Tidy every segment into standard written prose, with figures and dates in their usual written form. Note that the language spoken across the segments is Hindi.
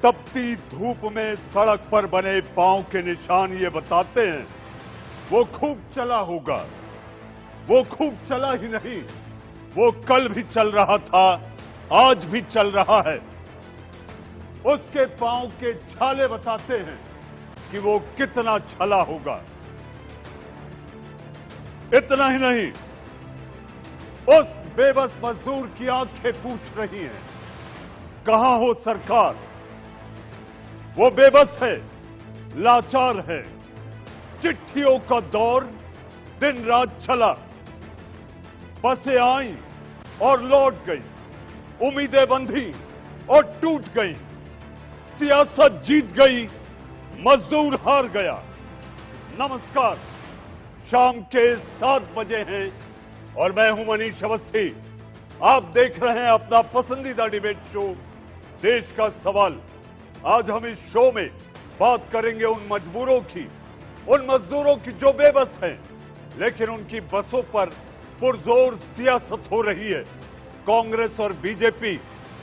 तपती धूप में सड़क पर बने पांव के निशान ये बताते हैं वो खूब चला होगा। वो खूब चला ही नहीं, वो कल भी चल रहा था, आज भी चल रहा है। उसके पांव के छाले बताते हैं कि वो कितना चला होगा। इतना ही नहीं, उस बेबस मजदूर की आंखें पूछ रही हैं, कहां हो सरकार? वो बेबस है, लाचार है। चिट्ठियों का दौर दिन रात चला, बसें आई और लौट गई, उम्मीदें बंधी और टूट गई, सियासत जीत गई, मजदूर हार गया। नमस्कार, शाम के 7 बजे हैं और मैं हूं मनीष अवस्थी। आप देख रहे हैं अपना पसंदीदा डिबेट शो देश का सवाल। आज हम इस शो में बात करेंगे उन मजबूरों की, उन मजदूरों की जो बेबस हैं, लेकिन उनकी बसों पर पुरजोर सियासत हो रही है। कांग्रेस और बीजेपी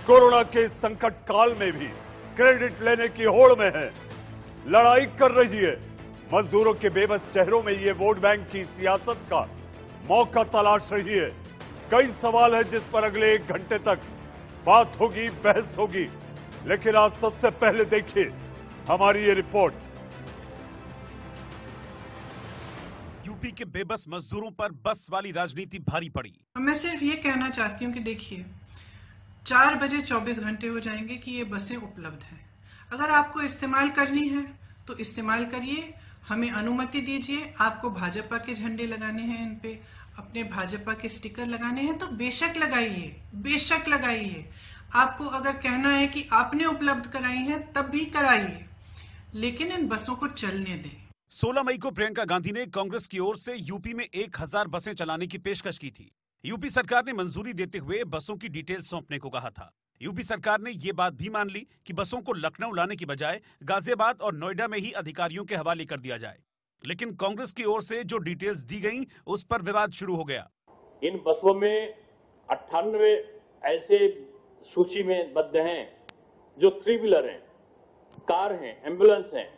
कोरोना के संकट काल में भी क्रेडिट लेने की होड़ में है, लड़ाई कर रही है। मजदूरों के बेबस चेहरों में ये वोट बैंक की सियासत का मौका तलाश रही है। कई सवाल है जिस पर अगले 1 घंटे तक बात होगी, बहस होगी, लेकिन आप सबसे पहले देखिए हमारी ये रिपोर्ट। यूपी के बेबस मजदूरों पर बस वाली राजनीति भारी पड़ी। मैं सिर्फ ये कहना चाहती हूँ कि देखिए, 4 बजे 24 घंटे हो जाएंगे कि ये बसें उपलब्ध हैं। अगर आपको इस्तेमाल करनी है तो इस्तेमाल करिए, हमें अनुमति दीजिए। आपको भाजपा के झंडे लगाने हैं, इन पे अपने भाजपा के स्टिकर लगाने हैं तो बेशक लगाइए, बेशक लगाइए। आपको अगर कहना है कि आपने उपलब्ध कराई है तब भी कराइए, लेकिन इन बसों को चलने दें। 16 मई को प्रियंका गांधी ने कांग्रेस की ओर से यूपी में 1000 बसें चलाने की पेशकश की थी। यूपी सरकार ने मंजूरी देते हुए बसों की डिटेल सौंपने को कहा था। यूपी सरकार ने ये बात भी मान ली कि बसों को लखनऊ लाने की बजाय गाजियाबाद और नोएडा में ही अधिकारियों के हवाले कर दिया जाए, लेकिन कांग्रेस की ओर से जो डिटेल्स दी गईं, उस पर विवाद शुरू हो गया। इन बसों में 98 ऐसे सूची में बद्ध हैं जो 3 व्हीलर हैं, कार हैं, एम्बुलेंस हैं,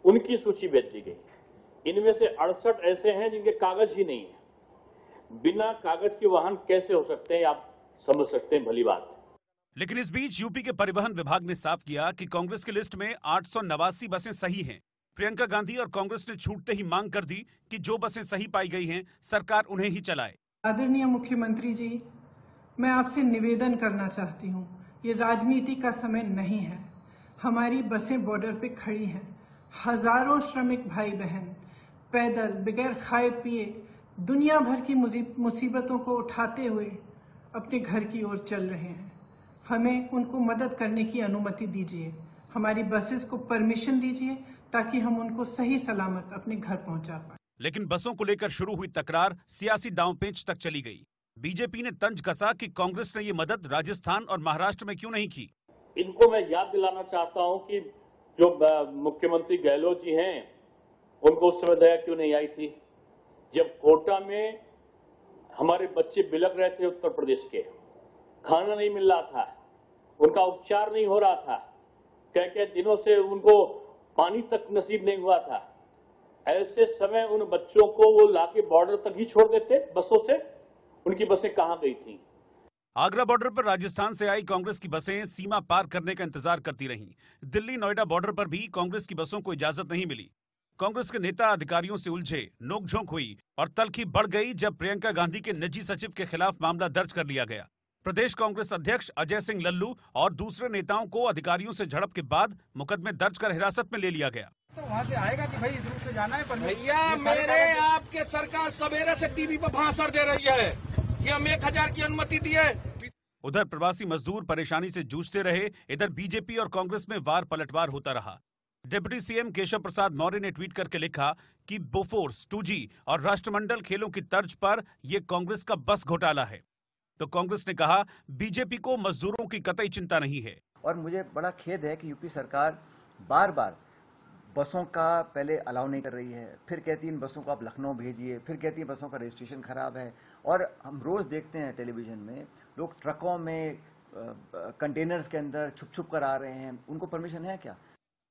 उनकी सूची भेज दी गई। इनमें से 68 ऐसे हैं जिनके कागज ही नहीं है। बिना कागज के वाहन कैसे हो सकते हैं, आप समझ सकते हैं भली बात। लेकिन इस बीच यूपी के परिवहन विभाग ने साफ किया कि कांग्रेस की लिस्ट में 889 बसें सही हैं। प्रियंका गांधी और कांग्रेस ने छूटते ही मांग कर दी कि जो बसें सही पाई गई हैं, सरकार उन्हें ही चलाए। आदरणीय मुख्यमंत्री जी, मैं आपसे निवेदन करना चाहती हूँ, ये राजनीति का समय नहीं है। हमारी बसें बॉर्डर पे खड़ी हैं, हजारों श्रमिक भाई बहन पैदल बगैर खाए पिए दुनिया भर की मुसीबतों को उठाते हुए अपने घर की ओर चल रहे हैं। हमें उनको मदद करने की अनुमति दीजिए, हमारी बसेस को परमिशन दीजिए ताकि हम उनको सही सलामत अपने घर पहुंचा पाए। लेकिन बसों को लेकर शुरू हुई तकरार सियासी दांवपेच तक चली गई। बीजेपी ने तंज कसा कि कांग्रेस ने ये मदद राजस्थान और महाराष्ट्र में क्यों नहीं की। इनको मैं याद दिलाना चाहता हूं कि जो मुख्यमंत्री गहलोत जी हैं, उनको उस समय दया क्यों नहीं आई थी जब कोटा में हमारे बच्चे बिलख रहे थे, उत्तर प्रदेश के, खाना नहीं मिल रहा था, उनका उपचार नहीं हो रहा था, कई दिनों से उनको पानी तक नसीब नहीं हुआ था। ऐसे समय उन बच्चों को वो लाके बॉर्डर तक ही छोड़ देते बसों से। उनकी बसें कहां गई थी? आगरा बॉर्डर पर राजस्थान से आई कांग्रेस की बसें सीमा पार करने का इंतजार करती रहीं। दिल्ली नोएडा बॉर्डर पर भी कांग्रेस की बसों को इजाजत नहीं मिली। कांग्रेस के नेता अधिकारियों से उलझे, नोकझोंक हुई और तल्खी बढ़ गई जब प्रियंका गांधी के निजी सचिव के खिलाफ मामला दर्ज कर लिया गया। प्रदेश कांग्रेस अध्यक्ष अजय सिंह लल्लू और दूसरे नेताओं को अधिकारियों से झड़प के बाद मुकदमे दर्ज कर हिरासत में ले लिया गया। तो वहाँ से आएगा कि भाई इस रूट से जाना है, पर भैया मेरे आपके सरकार सवेरे से टीवी पर भाषण दे रही है कि हम 1000 की अनुमति दी है। उधर प्रवासी मजदूर परेशानी से जूझते रहे, इधर बीजेपी और कांग्रेस में वार पलटवार होता रहा। डिप्टी सीएम केशव प्रसाद मौर्य ने ट्वीट करके लिखा कि बोफोर्स, 2G और राष्ट्रमंडल खेलों की तर्ज पर यह कांग्रेस का बस घोटाला है। तो कांग्रेस ने कहा बीजेपी को मजदूरों की कतई चिंता नहीं है। और मुझे बड़ा खेद है कि यूपी सरकार बार बार बसों का पहले अलाउ नहीं कर रही है, फिर कहती है इन बसों को आप लखनऊ भेजिए, फिर कहती है बसों का रजिस्ट्रेशन खराब है। और हम रोज देखते हैं टेलीविजन में लोग ट्रकों में कंटेनर्स के अंदर छुप छुप कर आ रहे हैं, उनको परमिशन है क्या?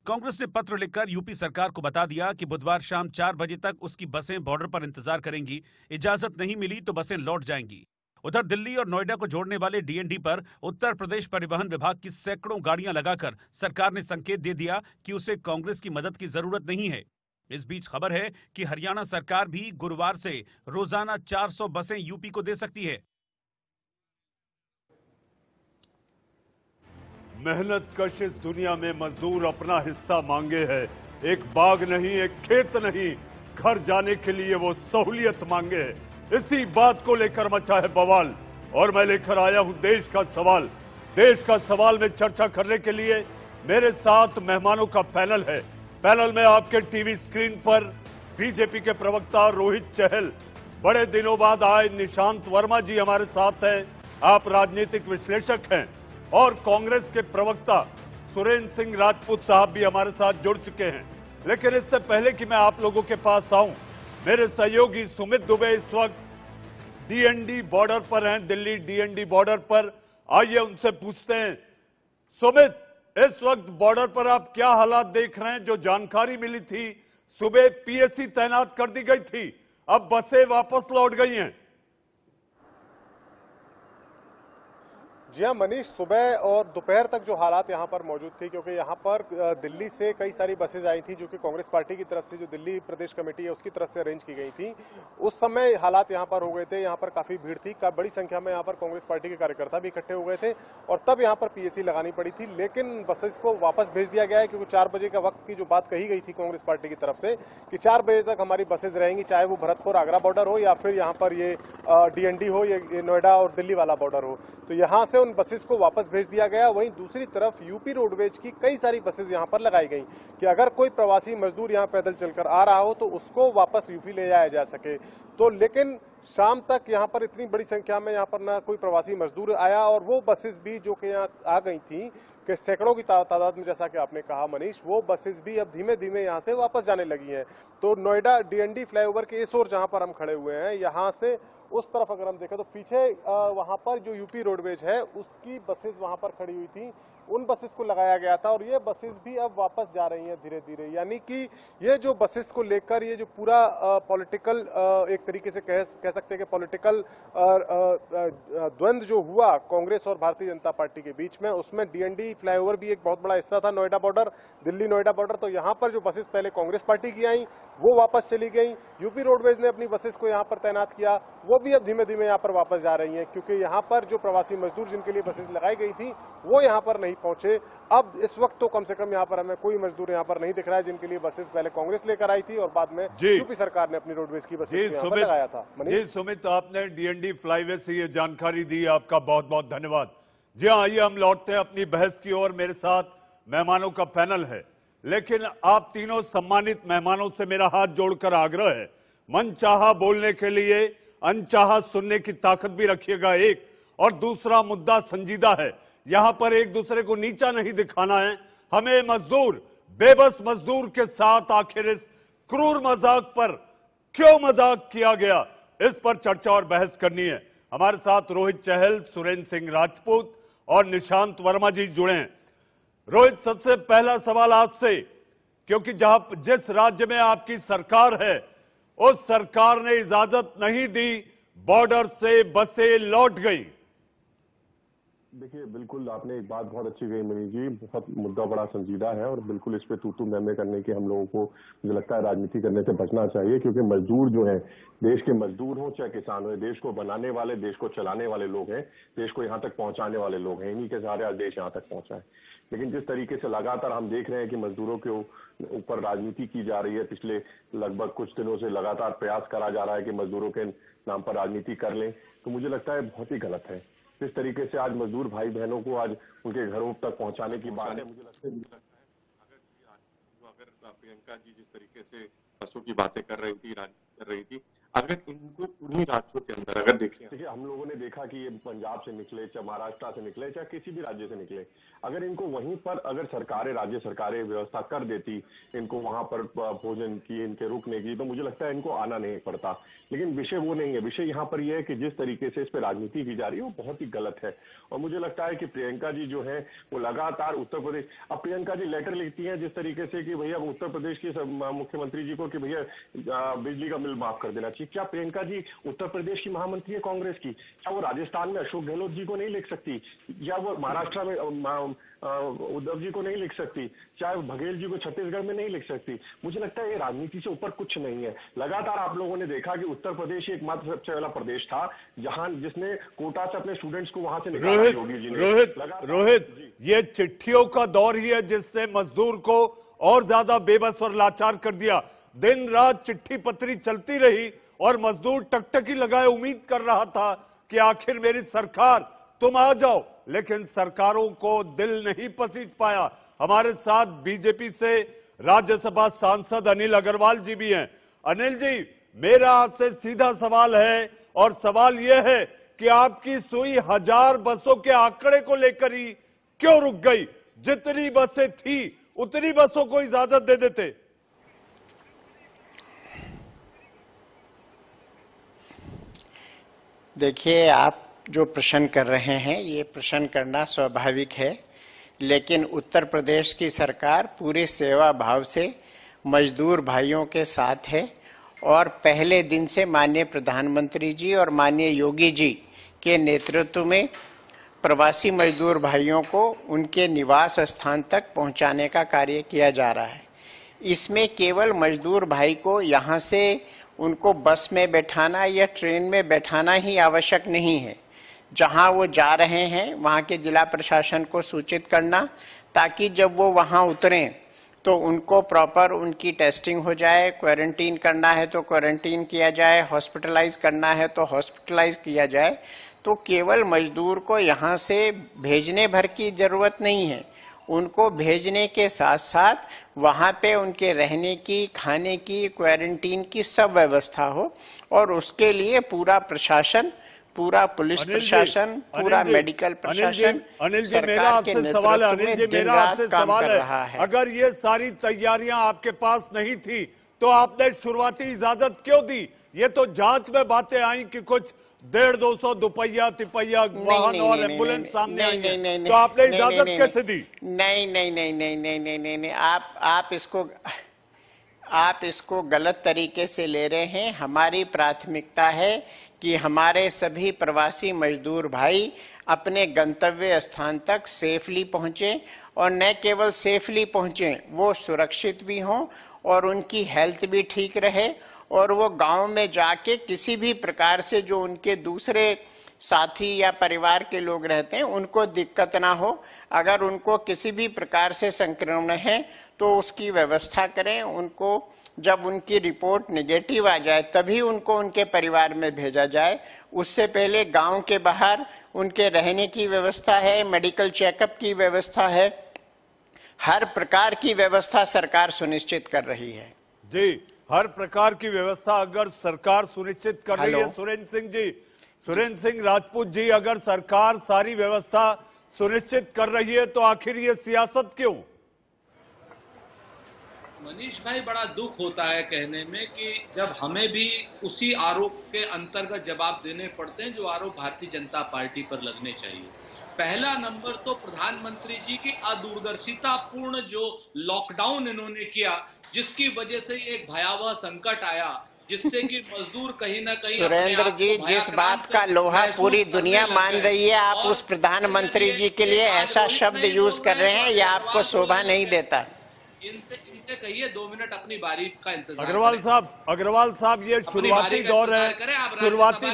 कांग्रेस ने पत्र लिखकर यूपी सरकार को बता दिया कि बुधवार शाम 4 बजे तक उसकी बसें बॉर्डर पर इंतजार करेंगी। इजाजत नहीं मिली तो बसें लौट जाएंगी। उधर दिल्ली और नोएडा को जोड़ने वाले डीएनडी पर उत्तर प्रदेश परिवहन विभाग की सैकड़ों गाड़ियां लगाकर सरकार ने संकेत दे दिया कि उसे कांग्रेस की मदद की जरूरत नहीं है। इस बीच खबर है कि हरियाणा सरकार भी गुरुवार से रोजाना 400 बसें यूपी को दे सकती है। मेहनत कश इस दुनिया में मजदूर अपना हिस्सा मांगे है। एक बाग नहीं, एक खेत नहीं, घर जाने के लिए वो सहूलियत मांगे है। इसी बात को लेकर मचा है बवाल और मैं लेकर आया हूं देश का सवाल। देश का सवाल में चर्चा करने के लिए मेरे साथ मेहमानों का पैनल है। पैनल में आपके टीवी स्क्रीन पर बीजेपी के प्रवक्ता रोहित चहल, बड़े दिनों बाद आए निशांत वर्मा जी हमारे साथ हैं, आप राजनीतिक विश्लेषक हैं, और कांग्रेस के प्रवक्ता सुरेंद्र सिंह राजपूत साहब भी हमारे साथ जुड़ चुके हैं। लेकिन इससे पहले कि मैं आप लोगों के पास आऊं, मेरे सहयोगी सुमित दुबे इस वक्त डीएनडी बॉर्डर पर हैं, दिल्ली डीएनडी बॉर्डर पर। आइए उनसे पूछते हैं। सुमित, इस वक्त बॉर्डर पर आप क्या हालात देख रहे हैं? जो जानकारी मिली थी सुबह पीएसी तैनात कर दी गई थी, अब बसें वापस लौट गई हैं। जी हाँ मनीष, सुबह और दोपहर तक जो हालात यहाँ पर मौजूद थी, क्योंकि यहाँ पर दिल्ली से कई सारी बसेज आई थी जो कि कांग्रेस पार्टी की तरफ से, जो दिल्ली प्रदेश कमेटी है उसकी तरफ से अरेंज की गई थी। उस समय हालात यहाँ पर हो गए थे, यहाँ पर काफी भीड़ थी, बड़ी संख्या में यहाँ पर कांग्रेस पार्टी के कार्यकर्ता भी इकट्ठे हो गए थे और तब यहाँ पर पीएसी लगानी पड़ी थी। लेकिन बसेज को वापस भेज दिया गया है, क्योंकि 4 बजे का वक्त की जो बात कही गई थी कांग्रेस पार्टी की तरफ से कि 4 बजे तक हमारी बसेज रहेंगी, चाहे वो भरतपुर आगरा बॉर्डर हो या फिर यहाँ पर ये डीएनडी हो, ये नोएडा और दिल्ली वाला बॉर्डर हो। तो यहाँ से उन बसेज को वापस भेज दिया गया। वहीं दूसरी तरफ यूपी रोडवेज की कई सारी बसेज यहां पर लगाई गई कि अगर कोई प्रवासी मजदूर यहां पैदल चलकर आ रहा हो तो उसको वापस यूपी ले जाया जा सके। तो लेकिन शाम तक यहां पर इतनी बड़ी संख्या में यहां पर ना कोई प्रवासी मजदूर आया और वो बसेज भी जो कि यहां आ गई थी कि सैकड़ों की तादाद में, जैसा कि आपने कहा मनीष, वो बसेज भी अब धीमे धीमे यहां से वापस जाने लगी हैं। तो नोएडा डीएनडी फ्लाईओवर के इस ओर जहां पर हम खड़े हुए हैं, यहां से उस तरफ अगर हम देखें तो पीछे वहां पर जो यूपी रोडवेज है उसकी बसेज वहां पर खड़ी हुई थी, उन बसेस को लगाया गया था और ये बसेस भी अब वापस जा रही हैं धीरे धीरे। यानी कि ये जो बसेस को लेकर ये जो पूरा पॉलिटिकल एक तरीके से कह सकते हैं कि पॉलिटिकल द्वंद्व जो हुआ कांग्रेस और भारतीय जनता पार्टी के बीच में, उसमें डीएनडी फ्लाईओवर भी एक बहुत बड़ा हिस्सा था, नोएडा बॉर्डर, दिल्ली नोएडा बॉर्डर। तो यहाँ पर जो बसेस पहले कांग्रेस पार्टी की आई वो वापस चली गई, यूपी रोडवेज ने अपनी बसेस को यहाँ पर तैनात किया, वो भी अब धीमे धीमे यहाँ पर वापस जा रही हैं, क्योंकि यहाँ पर जो प्रवासी मजदूर जिनके लिए बसेस लगाई गई थी वो यहाँ पर नहीं पहुंचे। अब इस वक्त तो कम से कम यहाँ पर हमें कोई मजदूर यहाँ पर नहीं दिख रहा है जिनके लिए बसेस पहले कांग्रेस लेकर आई थी और बाद में यूपी सरकार ने अपनी रोडवेज की बसेस यहाँ पर लगाया था। जी सुमित, आपने डीएनडी फ्लाईवे से ये जानकारी दी, आपका बहुत बहुत धन्यवाद। जी हाँ, आइए हम लौटते हैं अपनी बहस की ओर। मेरे साथ मेहमानों का पैनल है, लेकिन आप तीनों सम्मानित मेहमानों से मेरा हाथ जोड़कर आग्रह है, मन चाहा बोलने के लिए अनचाहा सुनने की ताकत भी रखिएगा एक, और दूसरा मुद्दा संजीदा है, यहां पर एक दूसरे को नीचा नहीं दिखाना है। हमें मजदूर, बेबस मजदूर के साथ आखिर इस क्रूर मजाक पर क्यों मजाक किया गया, इस पर चर्चा और बहस करनी है। हमारे साथ रोहित चहल, सुरेंद्र सिंह राजपूत और निशांत वर्मा जी जुड़े हैं। रोहित, सबसे पहला सवाल आपसे, क्योंकि जिस राज्य में आपकी सरकार है उस सरकार ने इजाजत नहीं दी, बॉर्डर से बसें लौट गई। देखिए, बिल्कुल आपने एक बात बहुत अच्छी कही मनीष जी, बहुत मुद्दा बड़ा संजीदा है और बिल्कुल इस पे तू मैं करने के हम लोगों को मुझे लगता है राजनीति करने से बचना चाहिए, क्योंकि मजदूर जो है, देश के मजदूर हो चाहे किसान हो, देश को बनाने वाले, देश को चलाने वाले लोग हैं, देश को यहाँ तक पहुंचाने वाले लोग हैं, इन्हीं के सहारे आज देश यहाँ तक पहुंचा है। लेकिन जिस तरीके से लगातार हम देख रहे हैं कि मजदूरों के ऊपर राजनीति की जा रही है, पिछले लगभग कुछ दिनों से लगातार प्रयास करा जा रहा है कि मजदूरों के नाम पर राजनीति कर लें, तो मुझे लगता है बहुत ही गलत है। जिस तरीके से आज मजदूर भाई बहनों को आज उनके घरों तक पहुंचाने की बात है, मुझे लगता है अगर प्रियंका जी जिस तरीके से बसों की बातें कर रही थी, कर रही थी, अगर इनको उन्हीं राज्यों के अंदर अगर देखिए हम लोगों ने देखा कि ये पंजाब से निकले, चाहे महाराष्ट्र से निकले, चाहे किसी भी राज्य से निकले, अगर इनको वहीं पर अगर सरकारें, राज्य सरकारें व्यवस्था कर देती इनको वहां पर भोजन की, इनके रुकने की, तो मुझे लगता है इनको आना नहीं पड़ता। लेकिन विषय वो नहीं है, विषय यहाँ पर यह है कि जिस तरीके से इस पर राजनीति की जा रही है वो बहुत ही गलत है। और मुझे लगता है कि प्रियंका जी जो है वो लगातार उत्तर प्रदेश, अब प्रियंका जी लेटर लिखती है जिस तरीके से कि भैया उत्तर प्रदेश की मुख्यमंत्री जी को कि भैया बिजली का बिल माफ कर देना चाहिए। क्या प्रियंका जी उत्तर प्रदेश की महामंत्री है कांग्रेस की? क्या वो राजस्थान में अशोक गहलोत जी को नहीं लिख सकती? या वो महाराष्ट्र में उद्धव जी को नहीं लिख सकती? चाहे बघेल जी को छत्तीसगढ़ में नहीं लिख सकती? मुझे लगता है ये राजनीति से ऊपर कुछ नहीं है। लगातार आप लोगों ने देखा कि उत्तर प्रदेश एकमात्र सबसे पहला प्रदेश था जहां जिसने कोटा से अपने स्टूडेंट्स को वहां से निकाला। योगी जी ने रोहित, ये चिट्ठियों का दौर ही है जिसने मजदूर को और ज्यादा बेबस और लाचार कर दिया। दिन रात चिट्ठी पत्री चलती रही और मजदूर टकटकी लगाए उम्मीद कर रहा था कि आखिर मेरी सरकार तुम आ जाओ, लेकिन सरकारों को दिल नहीं पसीज पाया। हमारे साथ बीजेपी से राज्यसभा सांसद अनिल अग्रवाल जी भी हैं। अनिल जी, मेरा आपसे सीधा सवाल है और सवाल यह है कि आपकी सुई 1000 बसों के आंकड़े को लेकर ही क्यों रुक गई? जितनी बसें थी उतनी बसों को इजाजत दे देते। देखिए, आप जो प्रश्न कर रहे हैं ये प्रश्न करना स्वाभाविक है, लेकिन उत्तर प्रदेश की सरकार पूरे सेवा भाव से मजदूर भाइयों के साथ है और पहले दिन से माननीय प्रधानमंत्री जी और माननीय योगी जी के नेतृत्व में प्रवासी मजदूर भाइयों को उनके निवास स्थान तक पहुंचाने का कार्य किया जा रहा है। इसमें केवल मजदूर भाई को यहाँ से उनको बस में बैठाना या ट्रेन में बैठाना ही आवश्यक नहीं है। जहां वो जा रहे हैं वहां के जिला प्रशासन को सूचित करना, ताकि जब वो वहां उतरें तो उनको प्रॉपर उनकी टेस्टिंग हो जाए, क्वारंटीन करना है तो क्वारंटीन किया जाए, हॉस्पिटलाइज करना है तो हॉस्पिटलाइज किया जाए। तो केवल मजदूर को यहाँ से भेजने भर की जरूरत नहीं है, उनको भेजने के साथ साथ वहाँ पे उनके रहने की, खाने की, क्वारंटीन की सब व्यवस्था हो और उसके लिए पूरा प्रशासन, पूरा पुलिस प्रशासन, पूरा मेडिकल प्रशासन सरकार के नेतृत्व में दिन रात काम कर रहा है। अगर ये सारी तैयारियां आपके पास नहीं थी तो आपने शुरुआती इजाजत क्यों दी? ये तो जांच में बातें आई कि कुछ 150-200 दुपहिया तिपहिया वाहन और एम्बुलेंस सामने आई, तो आपने इजाजत कैसे दी? नहीं, आप इसको गलत तरीके से ले रहे हैं। हमारी प्राथमिकता है कि हमारे सभी प्रवासी मजदूर भाई अपने गंतव्य स्थान तक सेफली पहुंचे और न केवल सेफली पहुंचे, वो सुरक्षित भी हों और उनकी हेल्थ भी ठीक रहे और वो गांव में जाके किसी भी प्रकार से जो उनके दूसरे साथी या परिवार के लोग रहते हैं उनको दिक्कत ना हो। अगर उनको किसी भी प्रकार से संक्रमण है तो उसकी व्यवस्था करें। उनको जब उनकी रिपोर्ट नेगेटिव आ जाए तभी उनको उनके परिवार में भेजा जाए। उससे पहले गांव के बाहर उनके रहने की व्यवस्था है, मेडिकल चेकअप की व्यवस्था है, हर प्रकार की व्यवस्था सरकार सुनिश्चित कर रही है। जी, हर प्रकार की व्यवस्था अगर सरकार सुनिश्चित कर रही है, सुरेंद्र सिंह राजपूत जी, अगर सरकार सारी व्यवस्था सुनिश्चित कर रही है तो आखिर ये सियासत क्यों? मनीष भाई, बड़ा दुख होता है कहने में कि जब हमें भी उसी आरोप के अंतर्गत जवाब देने पड़ते हैं जो आरोप भारतीय जनता पार्टी पर लगने चाहिए। पहला नंबर तो प्रधानमंत्री जी की अदूरदर्शितापूर्ण जो लॉकडाउन इन्होंने किया, जिसकी वजह से एक भयावह संकट आया, जिससे कि मजदूर कहीं ना कहीं सुरेंद्र जी, जिस बात का लोहा पूरी दुनिया मान रही है, आप उस प्रधानमंत्री जी के लिए ऐसा शब्द यूज कर रहे हैं, यह आपको शोभा नहीं देता। इनसे कहिए 2 मिनट अपनी बारी का इंतजार। अग्रवाल साहब, ये शुरुआती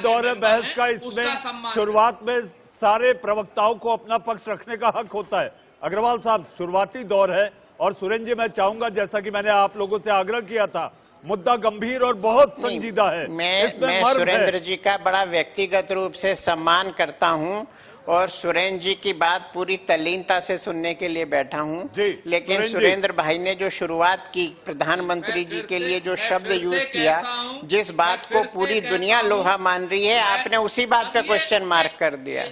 दौर है बहस का। इसमें शुरुआत में सारे प्रवक्ताओं को अपना पक्ष रखने का हक होता है। अग्रवाल साहब, शुरुआती दौर है और सुरेंद्र जी, मैं चाहूंगा, जैसा कि मैंने आप लोगों से आग्रह किया था मुद्दा गंभीर और बहुत संजीदा है। मैं सुरेंद्र जी का बड़ा व्यक्तिगत रूप से सम्मान करता हूं और सुरेंद्र जी की बात पूरी तल्लीनता से सुनने के लिए बैठा हूं। लेकिन सुरेंद्र भाई ने जो शुरुआत की, प्रधानमंत्री जी के लिए जो शब्द यूज किया, जिस बात को पूरी दुनिया लोहा मान रही है, आपने उसी बात पे क्वेश्चन मार्क कर दिया।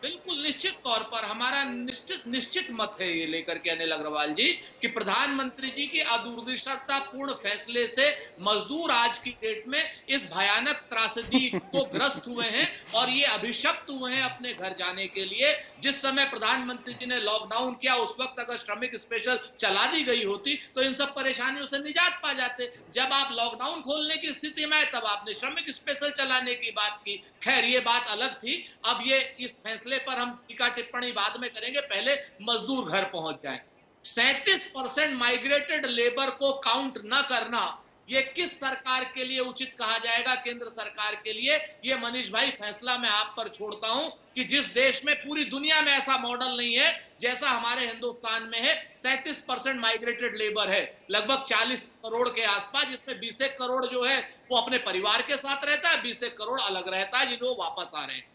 बिल्कुल निश्चित तौर पर हमारा निश्चित मत है ये लेकर के अनिल अग्रवाल जी कि प्रधानमंत्री जी के अदूरदर्शितापूर्ण फैसले से मजदूर आज की डेट में इस भयानक त्रासदी को ग्रस्त हुए हैं और ये अभिशप्त हुए हैं अपने घर जाने के लिए। जिस समय प्रधानमंत्री जी ने लॉकडाउन किया उस वक्त अगर श्रमिक स्पेशल चला दी गई होती तो इन सब परेशानियों से निजात पा जाते। जब आप लॉकडाउन खोलने की स्थिति में आए तब आपने श्रमिक स्पेशल चलाने की बात की। खैर ये बात अलग थी। अब ये इस फैसले पर हम टीका टिप्पणी बाद में करेंगे, पहले मजदूर घर पहुंच जाएं। 37% माइग्रेटेड लेबर को काउंट न करना ये किस सरकार के लिए उचित कहा जाएगा? केंद्र सरकार के लिए। ये मनीष भाई फैसला मैं आप पर छोड़ता हूं कि जिस देश में, पूरी दुनिया में ऐसा मॉडल नहीं है जैसा हमारे हिंदुस्तान में है। 37% माइग्रेटेड लेबर है, लगभग 40 करोड़ के आसपास, जिसमें 20 करोड़ जो है वो अपने परिवार के साथ रहता है, 20 करोड़ अलग रहता है जिन्हें वो वापस आ रहे हैं।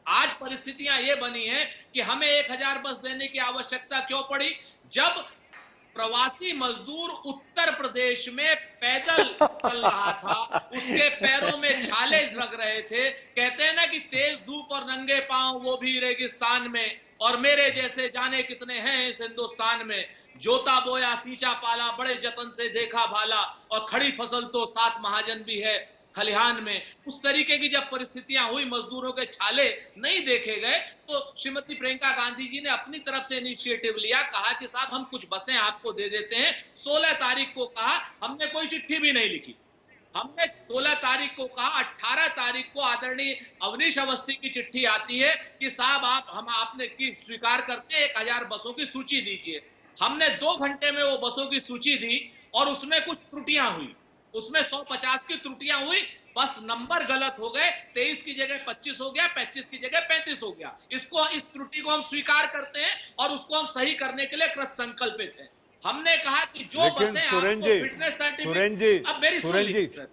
आज परिस्थितियां ये बनी है कि हमें 1000 बस देने की आवश्यकता क्यों पड़ी? जब प्रवासी मजदूर उत्तर प्रदेश में पैदल चल रहा था, उसके पैरों में छाले लग रहे थे। कहते हैं ना कि तेज धूप और नंगे पांव वो भी रेगिस्तान में, और मेरे जैसे जाने कितने हैं इस हिंदुस्तान में। जोता बोया सींचा पाला, बड़े जतन से देखा भाला, और खड़ी फसल तो 7 महाजन भी है खलिहान में। उस तरीके की जब परिस्थितियां हुई, मजदूरों के छाले नहीं देखे गए, तो श्रीमती प्रियंका गांधी जी ने अपनी तरफ से इनिशिएटिव लिया, कहा कि साहब हम कुछ बसें आपको दे देते हैं। 16 तारीख को कहा, हमने कोई चिट्ठी भी नहीं लिखी। हमने 16 तारीख को कहा, 18 तारीख को आदरणीय अवनीश अवस्थी की चिट्ठी आती है कि साहब आपने की स्वीकार करते हैं 1000 बसों की सूची दीजिए। हमने 2 घंटे में वो बसों की सूची दी और उसमें कुछ त्रुटियां हुई। उसमें 150 की त्रुटियां हुई, बस नंबर गलत हो गए, 23 की जगह 25 हो गया, 25 की जगह 35 हो गया। इस त्रुटि को हम स्वीकार करते हैं और उसको हम सही करने के लिए कृत संकल्पित हैं। हमने कहा कि जो बसें आपको फिटनेस सर्टिफिकेट, अब मेरी सुन लीजिए,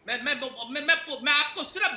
मैं आपको सिर्फ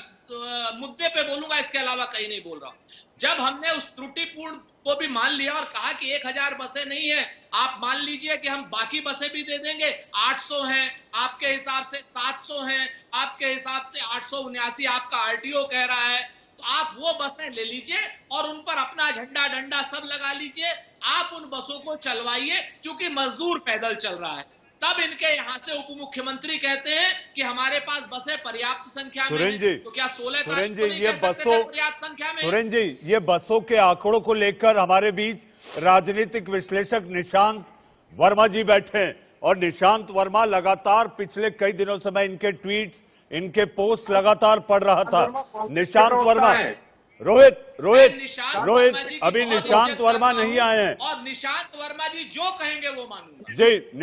मुद्दे पे बोलूंगा, इसके अलावा कहीं नहीं बोल रहा हूं। जब हमने उस त्रुटिपूर्ण को भी मान लिया और कहा कि 1000 बसें नहीं है, आप मान लीजिए कि हम बाकी बसें भी दे देंगे, 800 हैं आपके हिसाब से, 700 हैं आपके हिसाब से, 879 आपका आरटीओ कह रहा है, तो आप वो बसें ले लीजिए और उन पर अपना झंडा डंडा सब लगा लीजिए। आप उन बसों को चलवाइए, क्योंकि मजदूर पैदल चल रहा है। तब इनके यहां से उप मुख्यमंत्री कहते हैं कि हमारे पास बसें पर्याप्त संख्या में हैं। तो क्या 16 तारीख को ये बसों पर्याप्त संख्या में? सुरेंद्र जी, ये बसों के आंकड़ों को लेकर हमारे बीच राजनीतिक विश्लेषक निशांत वर्मा जी बैठे हैं, और निशांत वर्मा लगातार पिछले कई दिनों से मैं इनके ट्वीट्स, इनके पोस्ट लगातार पढ़ रहा था। निशांत वर्मा, रोहित अभी निशांत वर्मा नहीं आए हैं, और निशांत वर्मा जी जो कहेंगे वो मानूंगा। जी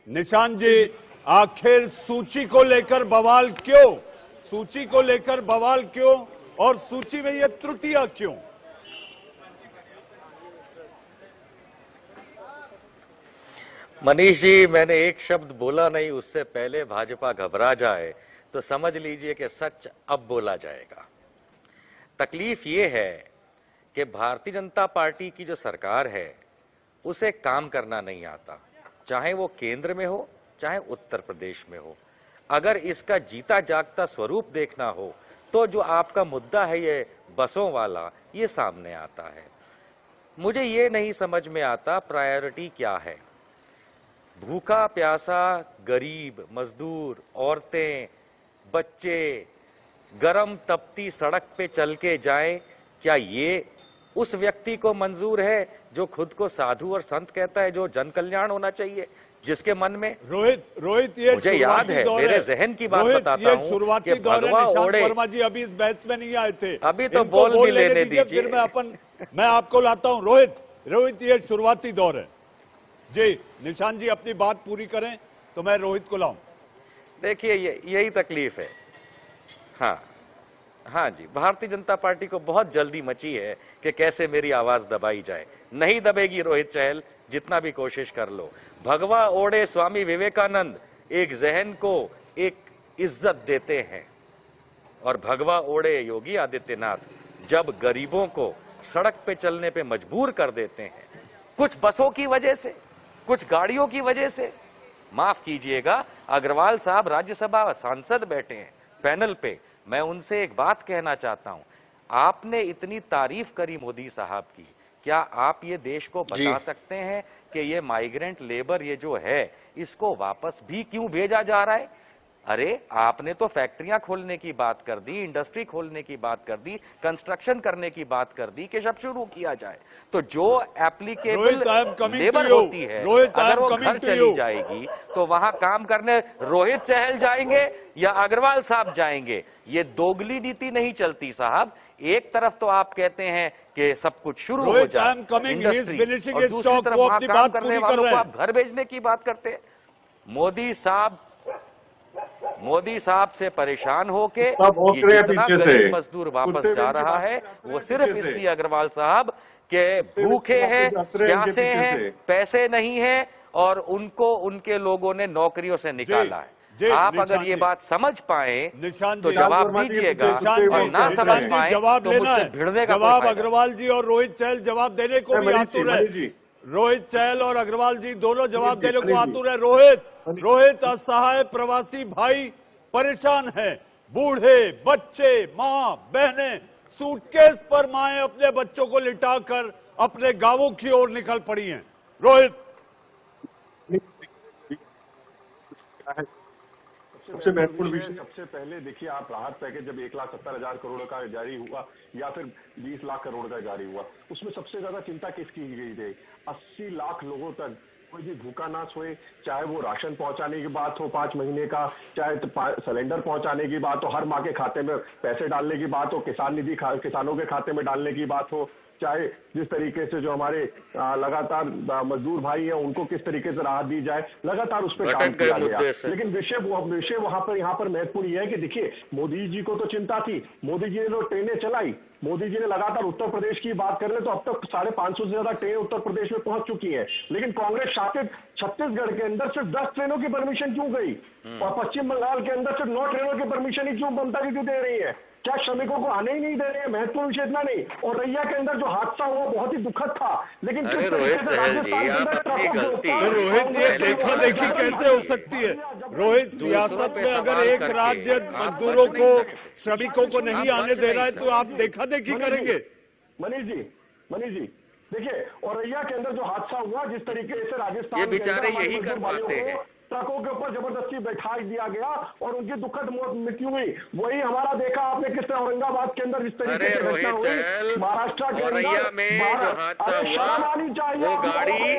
निशांत जी, आखिर सूची को लेकर बवाल क्यों? सूची को लेकर बवाल क्यों, और सूची में ये त्रुटियां क्यों? मनीष जी, मैंने एक शब्द बोला नहीं, उससे पहले भाजपा घबरा जाए तो समझ लीजिए कि सच अब बोला जाएगा। तकलीफ ये है कि भारतीय जनता पार्टी की जो सरकार है उसे काम करना नहीं आता, चाहे वो केंद्र में हो चाहे उत्तर प्रदेश में हो। अगर इसका जीता जागता स्वरूप देखना हो तो जो आपका मुद्दा है ये बसों वाला, ये सामने आता है। मुझे ये नहीं समझ में आता प्रायोरिटी क्या है। भूखा प्यासा गरीब, मजदूर, औरतें, बच्चे गरम तपती सड़क पे चल के जाएं, क्या ये उस व्यक्ति को मंजूर है जो खुद को साधु और संत कहता है, जो जन कल्याण होना चाहिए जिसके मन में? रोहित ये मुझे याद है, मेरे जहन की बात बताता हूँ कि भगवा ओढ़े। वर्मा जी अभी इस बहस में नहीं आए थे, अभी तो बोल भी लेने दीजिए, फिर मैं आपको लाता हूँ। रोहित ये शुरुआती दौर है जी। निशांत जी अपनी बात पूरी करें तो मैं रोहित को लाऊं। देखिए यही तकलीफ है। हाँ, हाँ जी, भारतीय जनता पार्टी को बहुत जल्दी मची है कि कैसे मेरी आवाज दबाई जाए। नहीं दबेगी रोहित चहल, जितना भी कोशिश कर लो। भगवा ओढ़े स्वामी विवेकानंद एक जहन को एक इज्जत देते हैं, और भगवा ओढ़े योगी आदित्यनाथ जब गरीबों को सड़क पे चलने पे मजबूर कर देते हैं, कुछ बसों की वजह से, कुछ गाड़ियों की वजह से। माफ कीजिएगा, अग्रवाल साहब राज्यसभा सांसद बैठे हैं पैनल पे, मैं उनसे एक बात कहना चाहता हूं। आपने इतनी तारीफ करी मोदी साहब की, क्या आप ये देश को बता सकते हैं कि ये माइग्रेंट लेबर ये जो है इसको वापस भी क्यों भेजा जा रहा है? अरे आपने तो फैक्ट्रियां खोलने की बात कर दी, इंडस्ट्री खोलने की बात कर दी, कंस्ट्रक्शन करने की बात कर दी कि सब शुरू किया जाए। तो जो एप्लीकेबल लेबर होती है, अगर वो घर चली जाएगी तो वहां काम करने रोहित चहल जाएंगे या अग्रवाल साहब जाएंगे? ये दोगली नीति नहीं चलती साहब। एक तरफ तो आप कहते हैं कि सब कुछ शुरू हो जाए इंडस्ट्री, और दूसरी तरफ वहां काम करने वालों को आप घर भेजने की बात करते हैं। मोदी साहब से परेशान होके ये जितना गरीब मजदूर वापस जा रहा है वो सिर्फ इसलिए अग्रवाल साहब के भूखे हैं, प्यासे हैं, पैसे नहीं है, और उनको उनके लोगों ने नौकरियों से निकाला है। आप अगर ये बात समझ पाए तो जवाब दीजिएगा, और ना समझ पाए तो मुझसे भिड़ने का जवाब अग्रवाल जी और रोहित चहल जवाब देने को भी आतुर है। रोहित चहल और अग्रवाल जी दोनों जवाब देने को आतुर है। रोहित असहाय प्रवासी भाई परेशान है, बूढ़े बच्चे, माँ बहनें, सूटकेस पर माएं अपने बच्चों को लिटाकर अपने गांवों की ओर निकल पड़ी हैं। रोहित, सबसे महत्वपूर्ण विषय, सबसे पहले देखिए, आप राहत पैकेज जब 1,70,000 करोड़ का जारी हुआ या फिर 20 लाख करोड़ का जारी हुआ, उसमें सबसे ज्यादा चिंता किसकी गई थी? 80 लाख लोगों तक कोई भी भूखा ना सोए, चाहे वो राशन पहुंचाने की बात हो 5 महीने का, चाहे तो सिलेंडर पहुंचाने की बात हो, हर माह के खाते में पैसे डालने की बात हो, किसान निधि किसानों के खाते में डालने की बात हो, चाहे जिस तरीके से जो हमारे लगातार मजदूर भाई हैं उनको किस तरीके से राहत दी जाए, लगातार उस पर काम किया गया। लेकिन विषय यहाँ पर महत्वपूर्ण यह है कि देखिए, मोदी जी को तो चिंता थी, मोदी जी ने तो ट्रेनें चलाई, मोदी जी ने लगातार उत्तर प्रदेश की बात कर ले तो अब तक 550 से ज्यादा ट्रेन उत्तर प्रदेश में पहुंच चुकी है। लेकिन कांग्रेस शासित छत्तीसगढ़ के अंदर सिर्फ 10 ट्रेनों की परमिशन क्यों गई, और पश्चिम बंगाल के अंदर सिर्फ 9 ट्रेनों की परमिशन ही क्यों ममता जी क्यों दे रही है? क्या श्रमिकों को आने ही नहीं दे रहे हैं? महत्वपूर्ण विषय इतना नहीं। और रैया के अंदर जो हादसा हुआ बहुत ही दुखद था, लेकिन रोहित ये देखा देखी कैसे हो सकती है? रोहित, सियासत में अगर एक राज्य मजदूरों को, श्रमिकों को नहीं आने दे रहा है तो आप देखा देखी करेंगे? मनीष जी देखिए, और रैया के अंदर जो हादसा हुआ, जिस तरीके से राजस्थान ये बेचारे यही कर पाते हैं, ट्रकों के ऊपर जबरदस्ती बैठा दिया गया और उनकी दुखद मृत्यु हुई। वही हमारा देखा आपने किस तरह औरंगाबाद के अंदर जिस तरीके से घटना हुई, महाराष्ट्र के अंदर में जो हादसा हुआ, वो गाड़ी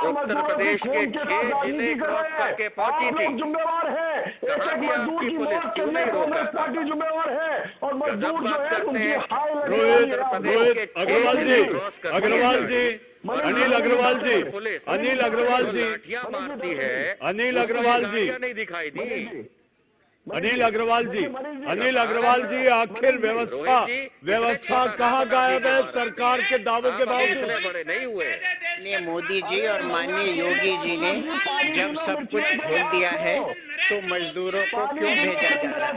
उत्तर प्रदेश के 6 जिले क्रॉस करके पहुंची थी। जिम्मेवार है, एक मजदूर की मौत के लिए कांग्रेस पार्टी जिम्मेवार है, और मजदूर जो है उनकी हाय अग्रवाल जी, अनिल अग्रवाल जी, अनिल अग्रवाल जी, आखिर व्यवस्था कहाँ गायब है सरकार के दावों के बावजूद? बड़े नहीं हुए। मोदी जी और माननीय योगी जी ने जब सब कुछ खोल दिया है तो मजदूरों को क्यों भेजा जा रहा है?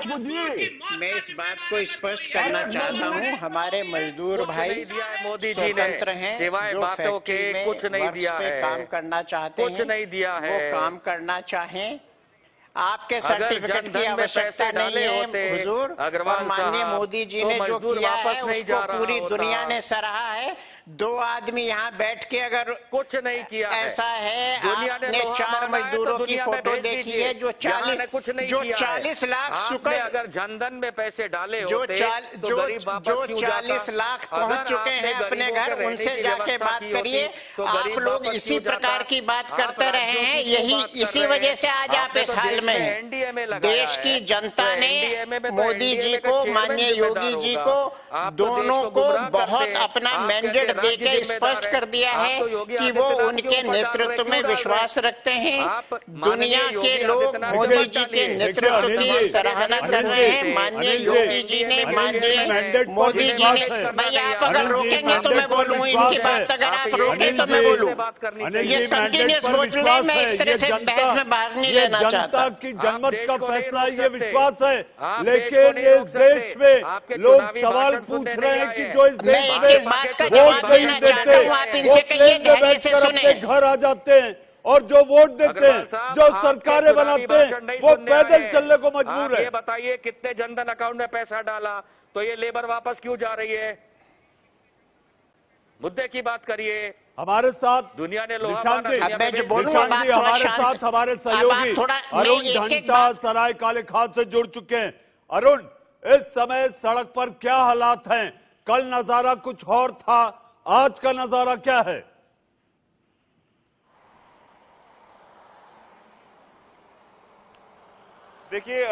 मैं इस बात को स्पष्ट करना चाहता हूँ, हमारे मजदूर भाई मोदी जी ने हैं, सिवाय बातों के कुछ नहीं दिया है, काम करना चाहते हैं, कुछ नहीं दिया है, वो काम करना चाहें। आपके सर्टिफिकेट की आवश्यकता नहीं है हुजूर, और माननीय मोदी जी ने जो किया है उसको पूरी दुनिया ने सराहा है। 2 आदमी यहाँ बैठ के अगर कुछ नहीं किया ऐसा है, आपने 4 मजदूरों की फोटो देखी है जो 40 लाख शुक्र, अगर जनधन में पैसे डाले जो 40 लाख पहुँच चुके हैं अपने घर, उनसे जाके बात करिए। आप लोग इसी प्रकार की बात करते रहे हैं, इसी वजह से आज आप इस हाल में है। देश की जनता ने मोदी जी को, माननीय योगी जी को, दोनों को बहुत अपना मैंडेट देकर स्पष्ट कर दिया है कि वो उनके नेतृत्व में विश्वास रखते हैं। दुनिया के लोग मोदी जी के नेतृत्व की सराहना कर रहे हैं। माननीय योगी जी ने, माननीय मोदी जी ने, भाई आप अगर रोकेंगे तो मैं बोलूँ, इनकी बात अगर आप रोके तो मैं बोलूँ। ये कंटिन्यूस बोल रहे, मैं इस तरह से बहस में भाग नहीं लेना चाहता। की जनमत का फैसला ये विश्वास है, लेकिन इस देश में लोग सवाल पूछ रहे हैं कि जो इस देश में बात का जवाब देना चाहता हूँ, आप इनसे कहिए धैर्य से सुने। घर आ जाते हैं और जो वोट देते हैं, जो सरकारें बनाते हैं, वो पैदल चलने को मजबूर है। ये बताइए कितने जनधन अकाउंट में पैसा डाला, तो ये लेबर वापस क्यों जा रही है? मुद्दे की बात करिए। हमारे साथ दुनिया ने निशांत जी हमारे साथ हमारे सहयोगी अरुण घंटा सराय काले खान से जुड़ चुके हैं। अरुण, इस समय सड़क पर क्या हालात हैं? कल नजारा कुछ और था, आज का नजारा क्या है? देखिए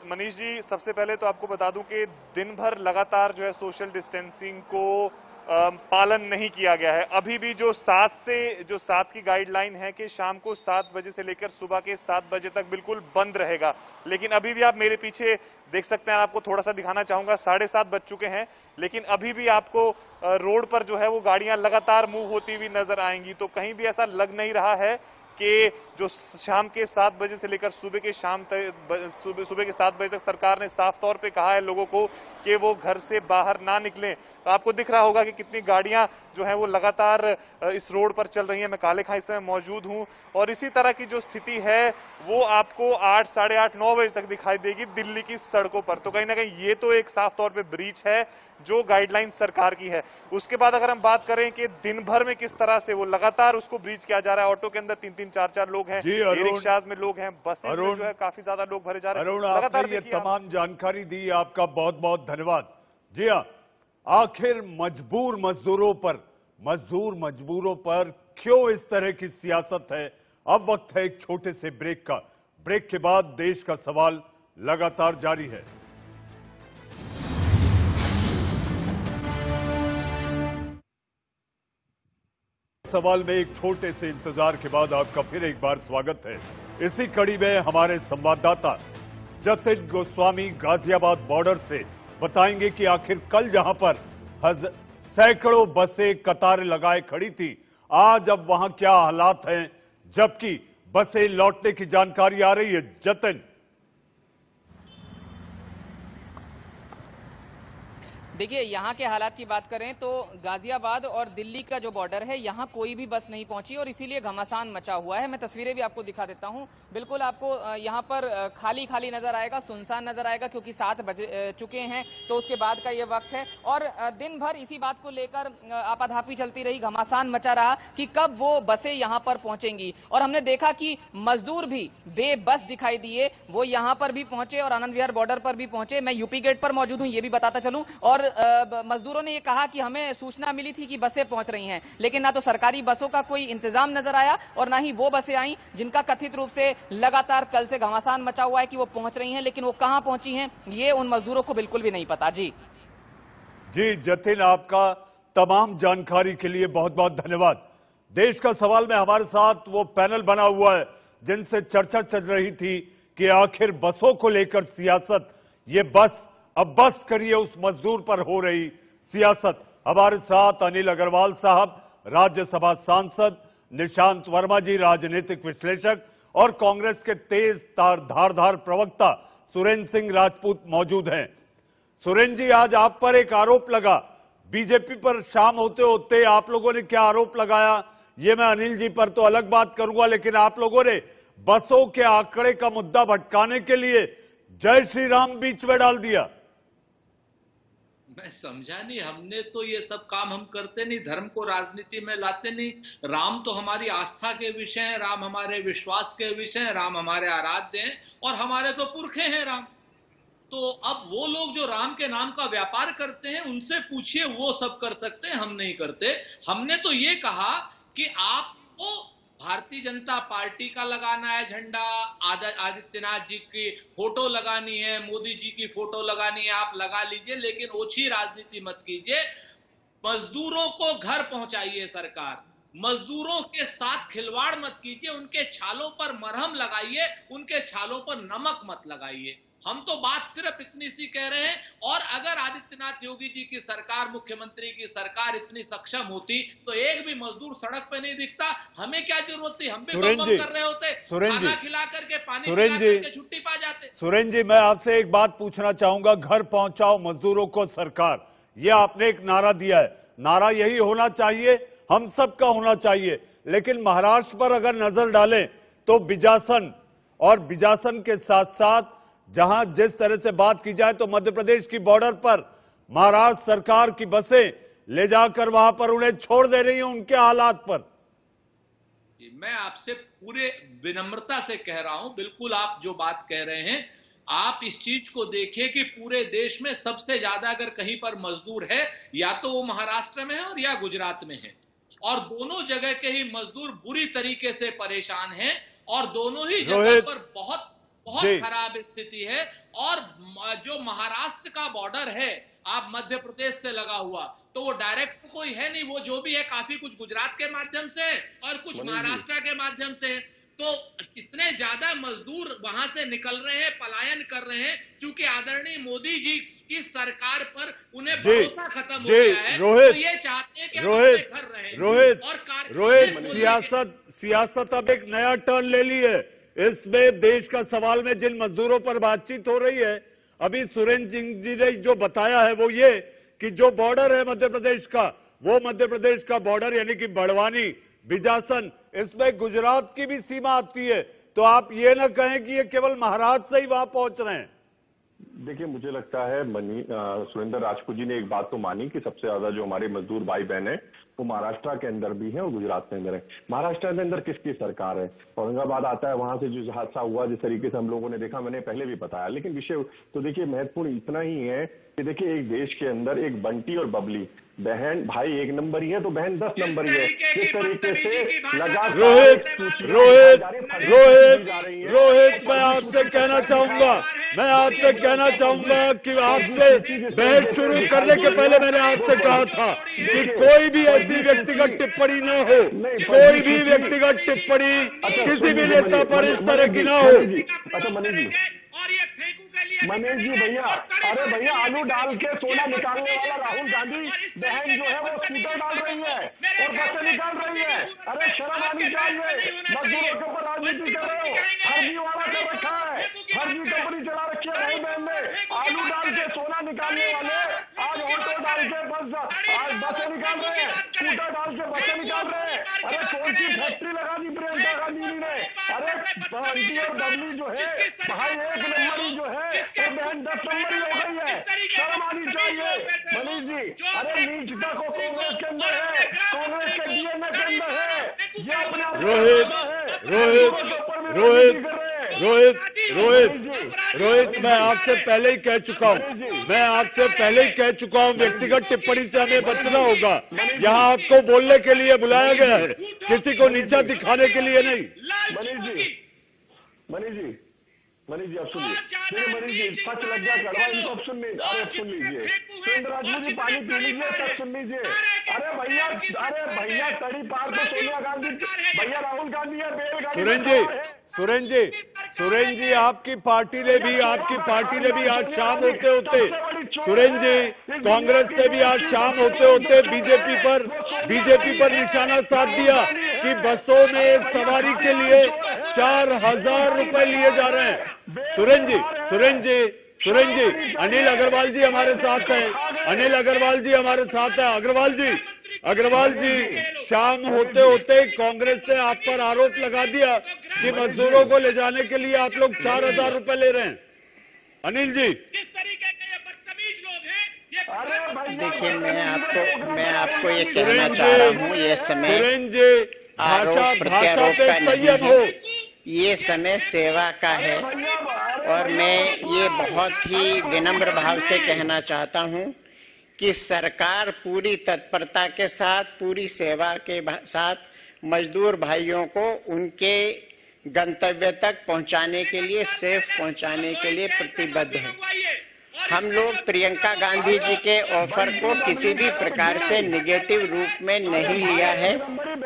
मनीष जी, सबसे पहले तो आपको बता दूं कि दिन भर लगातार जो है सोशल डिस्टेंसिंग को पालन नहीं किया गया है। अभी भी जो 7 की गाइडलाइन है कि शाम को 7 बजे से लेकर सुबह के 7 बजे तक बिल्कुल बंद रहेगा, लेकिन अभी भी आप मेरे पीछे देख सकते हैं, आपको थोड़ा सा दिखाना चाहूंगा, 7:30 बज चुके हैं, लेकिन अभी भी आपको रोड पर जो है वो गाड़ियां लगातार मूव होती हुई नजर आएंगी। तो कहीं भी ऐसा लग नहीं रहा है कि जो शाम के 7 बजे से लेकर सुबह के 7 बजे तक सरकार ने साफ तौर पे कहा है लोगों को कि वो घर से बाहर ना निकलें। तो आपको दिख रहा होगा कि कितनी गाड़ियां जो है वो लगातार इस रोड पर चल रही हैं। मैं काले खाई से मौजूद हूं और इसी तरह की जो स्थिति है वो आपको 8, साढ़े 8, 9 बजे तक दिखाई देगी दिल्ली की सड़कों पर। तो कहीं ना कहीं ये तो एक साफ तौर पे ब्रीच है जो गाइडलाइन सरकार की है। उसके बाद अगर हम बात करें कि दिन भर में किस तरह से वो लगातार उसको ब्रीच किया जा रहा है, ऑटो के अंदर 3-3, 4-4 लोग हैं, रिक्शाज में लोग हैं, बसें में जो है काफी ज्यादा लोग भरे जा रहे हैं। लगातार ये तमाम जानकारी दी, आपका बहुत बहुत धन्यवाद। जी हाँ, आखिर मजदूर मजबूरों पर क्यों इस तरह की सियासत है? अब वक्त है एक छोटे से ब्रेक का। ब्रेक के बाद देश का सवाल लगातार जारी है। सवाल में एक छोटे से इंतजार के बाद आपका फिर एक बार स्वागत है। इसी कड़ी में हमारे संवाददाता जतिन गोस्वामी गाजियाबाद बॉर्डर से बताएंगे कि आखिर कल जहां पर सैकड़ों बसें कतारें लगाए खड़ी थी, आज अब वहां क्या हालात हैं, जबकि बसें लौटने की जानकारी आ रही है। जतिन, देखिए, यहाँ के हालात की बात करें तो गाजियाबाद और दिल्ली का जो बॉर्डर है, यहाँ कोई भी बस नहीं पहुंची और इसीलिए घमासान मचा हुआ है। मैं तस्वीरें भी आपको दिखा देता हूँ। बिल्कुल आपको यहाँ पर खाली खाली नजर आएगा, सुनसान नजर आएगा, क्योंकि 7 बज चुके हैं तो उसके बाद का ये वक्त है। और दिन भर इसी बात को लेकर आपाधापी चलती रही, घमासान मचा रहा कि कब वो बसें यहाँ पर पहुंचेंगी। और हमने देखा कि मजदूर भी बेबस दिखाई दिए, वो यहाँ पर भी पहुंचे और आनंद विहार बॉर्डर पर भी पहुंचे। मैं यूपी गेट पर मौजूद हूँ, ये भी बताता चलूं। और मजदूरों ने ये कहा कि हमें सूचना मिली थी कि बसें पहुंच रही हैं, लेकिन ना तो सरकारी बसों का कोई इंतजाम नजर आया और ना ही वो बसें आई जिनका कथित रूप से लगातार कल से घमासान मचा हुआ है कि वो पहुंच रही हैं, लेकिन वो कहां पहुंची हैं ये उन मजदूरों को बिल्कुल भी नहीं पता। जी जतिन, आपका तमाम जानकारी के लिए बहुत बहुत धन्यवाद। देश का सवाल में हमारे साथ वो पैनल बना हुआ है जिनसे चर्चा चल रही थी कि आखिर बसों को लेकर सियासत, ये बस अब बस करिए उस मजदूर पर हो रही सियासत। हमारे साथ अनिल अग्रवाल साहब, राज्यसभा सांसद, निशांत वर्मा जी, राजनीतिक विश्लेषक, और कांग्रेस के तेज धारदार प्रवक्ता सुरेंद्र सिंह राजपूत मौजूद हैं। सुरेंद्र जी, आज आप पर एक आरोप लगा, बीजेपी पर शाम होते होते आप लोगों ने क्या आरोप लगाया, ये मैं अनिल जी पर तो अलग बात करूंगा, लेकिन आप लोगों ने बसों के आंकड़े का मुद्दा भटकाने के लिए जय श्री राम बीच में डाल दिया। मैं समझा नहीं, हमने तो ये सब काम हम करते नहीं, धर्म को राजनीति में लाते नहीं। राम तो हमारी आस्था के विषय हैं, राम हमारे विश्वास के विषय हैं, राम हमारे आराध्य हैं और हमारे तो पुरखे हैं राम। तो अब वो लोग जो राम के नाम का व्यापार करते हैं उनसे पूछिए, वो सब कर सकते हैं, हम नहीं करते। हमने तो ये कहा कि आपको भारतीय जनता पार्टी का लगाना है झंडा, आदित्यनाथ जी की फोटो लगानी है, मोदी जी की फोटो लगानी है, आप लगा लीजिए, लेकिन ओछी राजनीति मत कीजिए। मजदूरों को घर पहुंचाइए सरकार, मजदूरों के साथ खिलवाड़ मत कीजिए, उनके छालों पर मरहम लगाइए, उनके छालों पर नमक मत लगाइए। हम तो बात सिर्फ इतनी सी कह रहे हैं। और अगर आदित्यनाथ योगी जी की सरकार, मुख्यमंत्री की सरकार इतनी सक्षम होती तो एक भी मजदूर सड़क पे नहीं दिखता। हमें क्या जरूरत थी, हम भी बम कर रहे होते, खाना खिला करके, पानी खिला करके छुट्टी पा जाते। सुरेन जी, मैं आपसे एक बात पूछना चाहूंगा, घर पहुंचाओ मजदूरों को सरकार, ये आपने एक नारा दिया है, नारा यही होना चाहिए, हम सबका होना चाहिए। लेकिन महाराष्ट्र पर अगर नजर डालें तो बिजासन और बिजासन के साथ साथ जहां जिस तरह से बात की जाए तो मध्य प्रदेश की बॉर्डर पर महाराष्ट्र सरकार की बसें ले जाकर वहां पर उन्हें छोड़ दे रही हैं उनके हालात पर। मैं आपसे पूरे विनम्रता से कह रहा हूं, बिल्कुल आप जो बात कह रहे हैं, आप इस चीज को देखिए कि पूरे देश में सबसे ज्यादा अगर कहीं पर मजदूर है या तो वो महाराष्ट्र में है और या गुजरात में है, और दोनों जगह के ही मजदूर बुरी तरीके से परेशान हैं और दोनों ही जगह पर बहुत खराब स्थिति है। और जो महाराष्ट्र का बॉर्डर है, आप मध्य प्रदेश से लगा हुआ, तो वो डायरेक्ट कोई है नहीं, वो जो भी है काफी कुछ गुजरात के माध्यम से और कुछ महाराष्ट्र के माध्यम से। तो इतने ज्यादा मजदूर वहां से निकल रहे हैं, पलायन कर रहे हैं, क्योंकि आदरणीय मोदी जी की सरकार पर उन्हें भरोसा खत्म हो गया है। तो ये चाहते हैं कि घर रहे। रोहित, सियासत अब एक नया टर्न ले ली है। इसमें देश का सवाल में जिन मजदूरों पर बातचीत हो रही है, अभी सुरेंद्र सिंह जी ने जो बताया है वो ये कि जो बॉर्डर है मध्य प्रदेश का, वो मध्य प्रदेश का बॉर्डर यानी कि बड़वानी, बिजासन, इसमें गुजरात की भी सीमा आती है। तो आप ये ना कहें कि ये केवल महाराष्ट्र से ही वहां पहुंच रहे हैं। देखिए, मुझे लगता है सुरेंद्र राजपूत जी ने एक बात तो मानी कि सबसे ज्यादा जो हमारे मजदूर भाई बहन है वो महाराष्ट्र के अंदर भी है और गुजरात के अंदर है। महाराष्ट्र के अंदर किसकी सरकार है? औरंगाबाद आता है, वहां से जो हादसा हुआ जिस तरीके से हम लोगों ने देखा, मैंने पहले भी बताया। लेकिन विषय तो देखिए महत्वपूर्ण इतना ही है कि देखिए एक देश के अंदर एक बंटी और बबली बहन भाई एक नंबर ही है तो बहन 10 नंबर ही है। किस तरीके से लगातार रोहित मैं आपसे कहना चाहूंगा कि आपसे बहस शुरू करने के पहले मैंने आपसे कहा था कि कोई भी ऐसी व्यक्तिगत टिप्पणी न हो, कोई भी व्यक्तिगत टिप्पणी किसी भी नेता पर इस तरह की ना हो। अच्छा मनीष जी भैया, अरे भैया आलू डाल के सोना निकालने वाला राहुल गांधी बहन जो है वो स्कूटर डाल रही है और बसें निकाल रही है। अरे शर्म आनी चाहिए, मजदूरों के ऊपर राजनीति कर रहे हो, फर्जी वाला कर रखा है, फर्जी कंपनी चला रखी है भाई बहन ने। आलू डाल के सोना निकालने वाले आज ऑटो डाल के आज बसें निकाल रहे हैं, स्कूटर डाल के बसें निकाल रहे हैं। अरे कौन सी फैक्ट्री लगा दी प्रियंका गांधी जी ने? अरे बंटी और बबली जो है भाई एक नंबर जो है और बहन 10 नंबर हो गई है। शर्म आनी चाहिए मनीष जी। अरे नीचता को कांग्रेस के अंदर है, कांग्रेस के डीएनए के अंदर है। ये अपने रोहित मैं आपसे पहले ही कह चुका हूं, व्यक्तिगत टिप्पणी से हमें बचना होगा। यहाँ आपको बोलने के लिए बुलाया गया है, किसी को नीचा दिखाने के लिए नहीं। मनीष जी आप सुनिए, मनीष जी सच लग गया करवा इनको, अब सुन लीजिए। अरे सुन लीजिए सुरेंद्र राजपूत जी, पानी पी लीजिए, सच सुन लीजिए। अरे भैया तड़ी पार तो सोनिया गांधी, भैया राहुल गांधी है, बेलगाड़ी। सुरेंद्र जी आपकी पार्टी ने भी आज शाम होते होते सुरेंद्र जी कांग्रेस ने भी आज शाम होते होते बीजेपी पर निशाना साध दिया कि बसों में सवारी के लिए 4000 रुपए लिए जा रहे हैं। सुरेंद्र जी अनिल अग्रवाल जी हमारे साथ हैं। अग्रवाल जी शाम होते होते कांग्रेस ने आप पर आरोप लगा दिया कि मजदूरों को ले जाने के लिए आप लोग 4000 रुपए ले रहे हैं। अनिल जी किस तरीके के ये बदतमीज लोग हैं। देखिए मैं आपको ये कहना चाह रहा हूँ, ये समय आरोप प्रत्यारोप का नहीं है, ये समय सेवा का है। और मैं ये बहुत ही विनम्र भाव से कहना चाहता हूँ कि सरकार पूरी तत्परता के साथ, पूरी सेवा के साथ मजदूर भाइयों को उनके गंतव्य तक पहुंचाने के लिए, सेफ पहुंचाने के लिए प्रतिबद्ध हैं। हम लोग प्रियंका गांधी जी के ऑफर को किसी भी प्रकार से निगेटिव रूप में नहीं लिया है,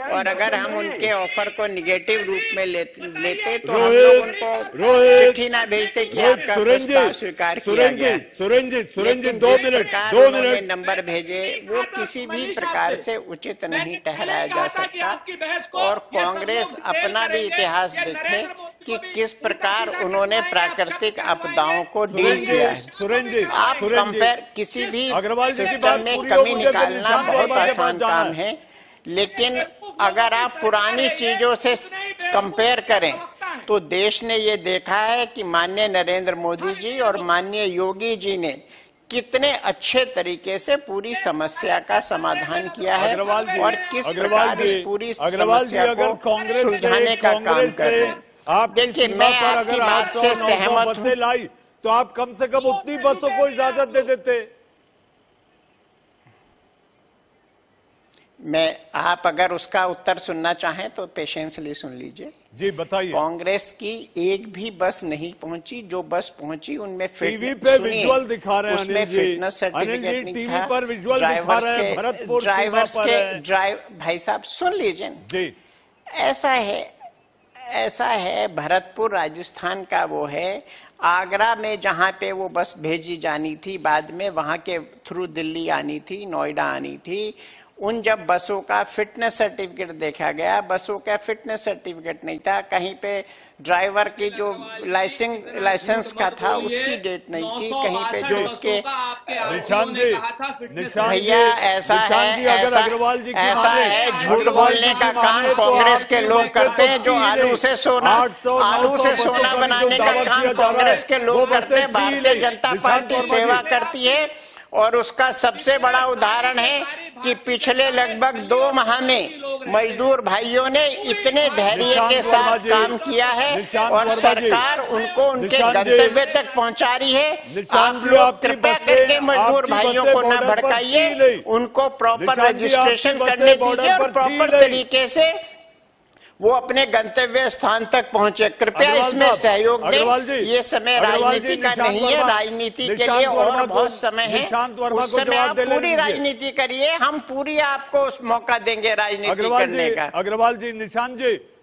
और अगर हम उनके ऑफर को निगेटिव रूप में लेते तो हम लोग उनको चिट्ठी ना भेजते कि आपका प्रस्ताव स्वीकार किया गया। लेकिन जिस प्रकार उन्होंने नंबर भेजे वो किसी भी प्रकार से उचित नहीं ठहराया जा सकता, और कांग्रेस अपना भी इतिहास देखे कि किस प्रकार उन्होंने प्राकृतिक आपदाओं को डील किया है। आप कंपेयर किसी भी सिस्टम में कमी निकालना बहुत आसान काम है, लेकिन अगर आप पुरानी चीजों से कंपेयर करें तो देश ने ये देखा है कि माननीय नरेंद्र मोदी जी और माननीय योगी जी ने कितने अच्छे तरीके से पूरी समस्या का समाधान किया है और किस प्रकार इस पूरी समस्या को सुलझाने का काम कर रहे हैं। देखिए, मैं आपकी बात से सहमत हूँ। तो आप कम से कम उतनी बसों को इजाजत दे देते। आप अगर उसका उत्तर सुनना चाहें तो पेशेंसली सुन लीजिए। जी बताइए। कांग्रेस की एक भी बस नहीं पहुंची, जो बस पहुंची उनमें टीवी पे विजुअल दिखा रहे हैं, उसमें फिटनेस सर्टिफिकेट नहीं था। पर विजुअल दिखा रहे हैं, भरतपुर ड्राइवर्स के भाई साहब सुन लीजिए जी। ऐसा है भरतपुर राजस्थान का वो है, आगरा में जहां पे वो बस भेजी जानी थी, बाद में वहां के थ्रू दिल्ली आनी थी, नोएडा आनी थी। उन जब बसों का फिटनेस सर्टिफिकेट देखा गया, बसों का फिटनेस सर्टिफिकेट नहीं था, कहीं पे ड्राइवर की जो लाइसेंस का था उसकी डेट नहीं थी, कहीं पे जो उसके भैया ऐसा है झूठ बोलने का काम कांग्रेस के लोग करते हैं। जो आलू से सोना बनाने का काम कांग्रेस के लोग करते हैं। भारतीय जनता पार्टी सेवा करती है, और उसका सबसे बड़ा उदाहरण है कि पिछले लगभग 2 माह में मजदूर भाइयों ने इतने धैर्य के साथ काम किया है और सरकार उनको उनके गंतव्य तक पहुंचा रही है। आप लोग कृपया करके मजदूर भाइयों को ना भड़काइए, उनको प्रॉपर रजिस्ट्रेशन करने दीजिए और प्रॉपर तरीके से वो अपने गंतव्य स्थान तक पहुंचे। कृपया इसमें सहयोग दें। ये समय राजनीति का नहीं है, राजनीति के लिए और बहुत समय है। उस समय आप पूरी राजनीति करिए, हम पूरी आपको मौका देंगे राजनीति करने का। अग्रवाल जी,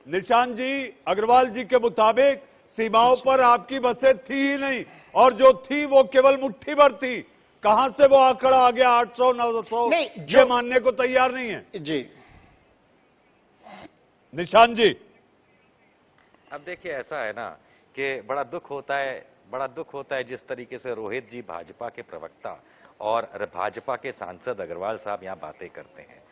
निशान जी अग्रवाल जी के मुताबिक सीमाओं पर आपकी बसें थी ही नहीं, और जो थी वो केवल मुट्ठी भर थी। कहां से वो आंकड़ा आ गया 800-900? ये मानने को तैयार नहीं है जी। निशान जी, अब देखिए ऐसा है ना कि बड़ा दुख होता है जिस तरीके से रोहित जी भाजपा के प्रवक्ता और भाजपा के सांसद अग्रवाल साहब यहाँ बातें करते हैं,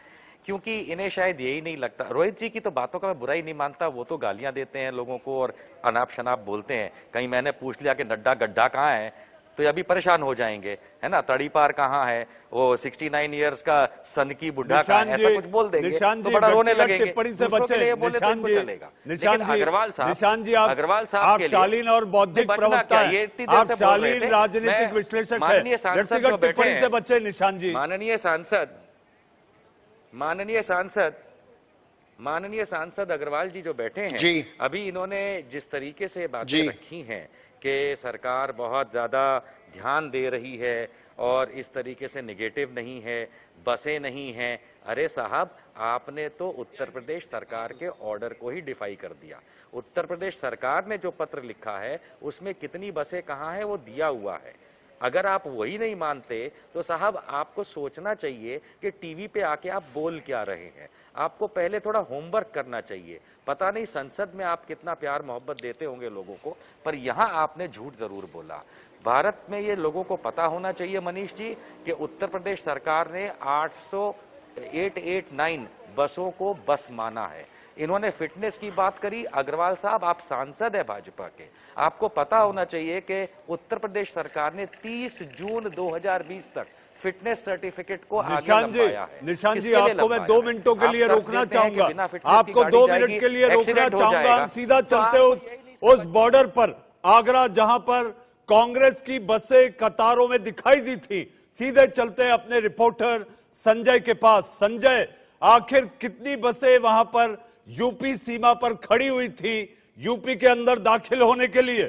क्योंकि इन्हें शायद यही नहीं लगता। रोहित जी की तो बातों का मैं बुरा ही नहीं मानता, वो तो गालियां देते हैं लोगों को और अनाप शनाप बोलते हैं। कहीं मैंने पूछ लिया कि नड्डा गड्ढा कहाँ है तो अभी परेशान हो जाएंगे, है ना। तड़ी पार कहाँ है, वो 69 इयर्स का सन की बुढ़ा कहाँ है, ऐसा कुछ बोल देंगे तो बड़ा रोने लगेंगे। दूसरों के लिए बोले तो इनको चलेगा, लेकिन अग्रवाल साहब के लिए शालीन और बौद्धिक प्रवक्ता हैं, ये इतनी देर से बोल रहे थे। राजनीतिक विश्लेषक हैं, माननीय सांसद जो बैठे हैं, बच्चे निशान जी, माननीय सांसद अग्रवाल जी जो बैठे हैं, अभी इन्होंने जिस तरीके से बातें रखी हैं कि सरकार बहुत ज्यादा ध्यान दे रही है और इस तरीके से नेगेटिव नहीं है, बसें नहीं हैं। अरे साहब, आपने तो उत्तर प्रदेश सरकार के ऑर्डर को ही डिफाई कर दिया। उत्तर प्रदेश सरकार ने जो पत्र लिखा है उसमें कितनी बसें कहाँ है वो दिया हुआ है। अगर आप वही नहीं मानते तो साहब आपको सोचना चाहिए कि टीवी पे आके आप बोल क्या रहे हैं। आपको पहले थोड़ा होमवर्क करना चाहिए। पता नहीं संसद में आप कितना प्यार मोहब्बत देते होंगे लोगों को, पर यहाँ आपने झूठ जरूर बोला। भारत में ये लोगों को पता होना चाहिए मनीष जी कि उत्तर प्रदेश सरकार ने 889 बसों को बस माना है। इन्होंने फिटनेस की बात करी। अग्रवाल साहब, आप सांसद है भाजपा के, आपको पता होना चाहिए कि उत्तर प्रदेश सरकार ने 30 जून 2020 तक फिटनेस सर्टिफिकेट को आगे लंबाया है। निशान जी, आपको मैं 2 मिनटों के लिए रोकना चाहूंगा, आपको 2 मिनट के लिए रोकना चाहूंगा। हम सीधा चलते उस बॉर्डर पर, आगरा, जहां पर कांग्रेस की बसें कतारों में दिखाई दी थी। सीधे चलते अपने रिपोर्टर संजय के पास। संजय, आखिर कितनी बसें वहां पर यूपी सीमा पर खड़ी हुई थी यूपी के अंदर दाखिल होने के लिए?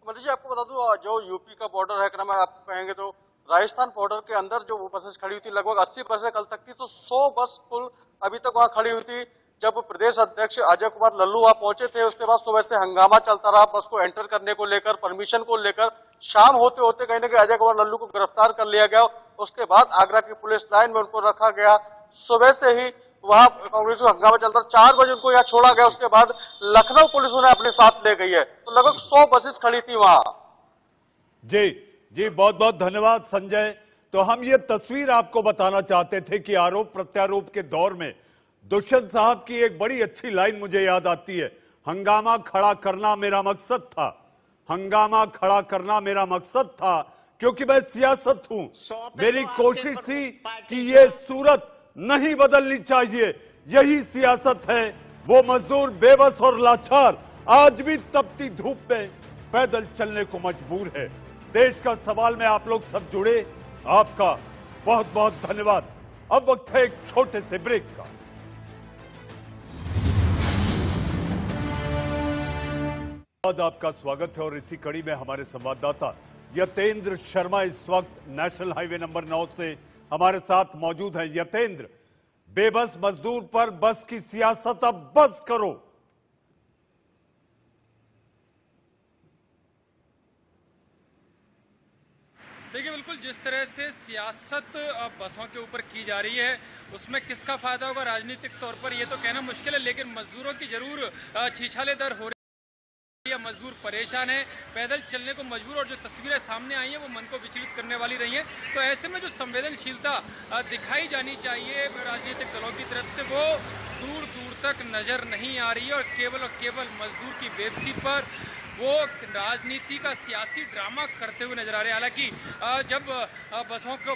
मनीष जी, आपको बता दूं, जो यूपी का बॉर्डर है, अगर मैं आपको कहेंगे तो राजस्थान बॉर्डर के अंदर जो बसेस खड़ी हुई थी लगभग 80 बसें कल तक थी, तो 100 बस कुल अभी तक वहां खड़ी हुई थी। जब प्रदेश अध्यक्ष अजय कुमार लल्लू वहां पहुंचे थे, उसके बाद सुबह से हंगामा चलता रहा बस को एंटर करने को लेकर, परमिशन को लेकर। शाम होते होते कहीं ना कहीं अजय कुमार लल्लू को गिरफ्तार कर लिया गया। उसके बाद आगरा की पुलिस लाइन में उनको रखा गया। सुबह से ही वहां कांग्रेस को हंगामा चलता, 4 बजे उनको यहाँ छोड़ा गया। उसके बाद लखनऊ पुलिस उन्हें अपने साथ ले गई है। तो लगभग 100 बसेस खड़ी थी वहां। जी बहुत बहुत धन्यवाद संजय। तो हम ये तस्वीर आपको बताना चाहते थे कि आरोप प्रत्यारोप के दौर में दुष्यंत साहब की एक बड़ी अच्छी लाइन मुझे याद आती है, हंगामा खड़ा करना मेरा मकसद था, हंगामा खड़ा करना मेरा मकसद था, क्योंकि मैं सियासत हूं। मेरी कोशिश थी कि ये सूरत नहीं बदलनी चाहिए। यही सियासत है। वो मजदूर बेबस और लाचार आज भी तपती धूप में पैदल चलने को मजबूर है। देश का सवाल में आप लोग सब जुड़े, आपका बहुत बहुत धन्यवाद। अब वक्त है एक छोटे से ब्रेक का। आपका स्वागत है और इसी कड़ी में हमारे संवाददाता यतेंद्र शर्मा इस वक्त नेशनल हाईवे नंबर 9 से हमारे साथ मौजूद हैं। यतेंद्र, बेबस मजदूर पर बस की सियासत अब बस करो। देखिए, बिल्कुल जिस तरह से सियासत बसों के ऊपर की जा रही है, उसमें किसका फायदा होगा राजनीतिक तौर पर ये तो कहना मुश्किल है, लेकिन मजदूरों की जरूर छीछाले दर हो रही है। मजदूर परेशान है, पैदल चलने को मजबूर, और जो तस्वीरें सामने आई हैं वो मन को विचलित करने वाली रही हैं। तो ऐसे में जो संवेदनशीलता दिखाई जानी चाहिए राजनीतिक दलों की तरफ से, वो दूर दूर तक नजर नहीं आ रही है। और केवल मजदूर की बेबसी पर वो राजनीति का सियासी ड्रामा करते हुए नजर आ रहे हैं। हालांकि जब बसों को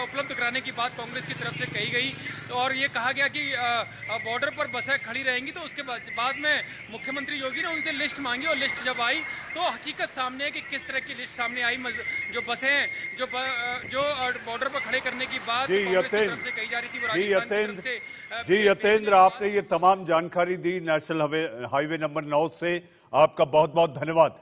उपलब्ध कराने की बात कांग्रेस की तरफ से कही गई और ये कहा गया कि बॉर्डर पर बसें खड़ी रहेंगी, तो उसके बाद में मुख्यमंत्री योगी ने उनसे लिस्ट मांगी और लिस्ट जब आई तो हकीकत सामने है कि किस तरह की लिस्ट सामने आई। जो बसें जो बॉर्डर पर खड़े करने की बात कांग्रेस की तरफ से कही जा रही थी, वो राजस्थान की तरफ से। जी यतेंद्र, आपने ये तमाम जानकारी दी नेशनल हाईवे नंबर 9 से, आपका बहुत बहुत धन्यवाद।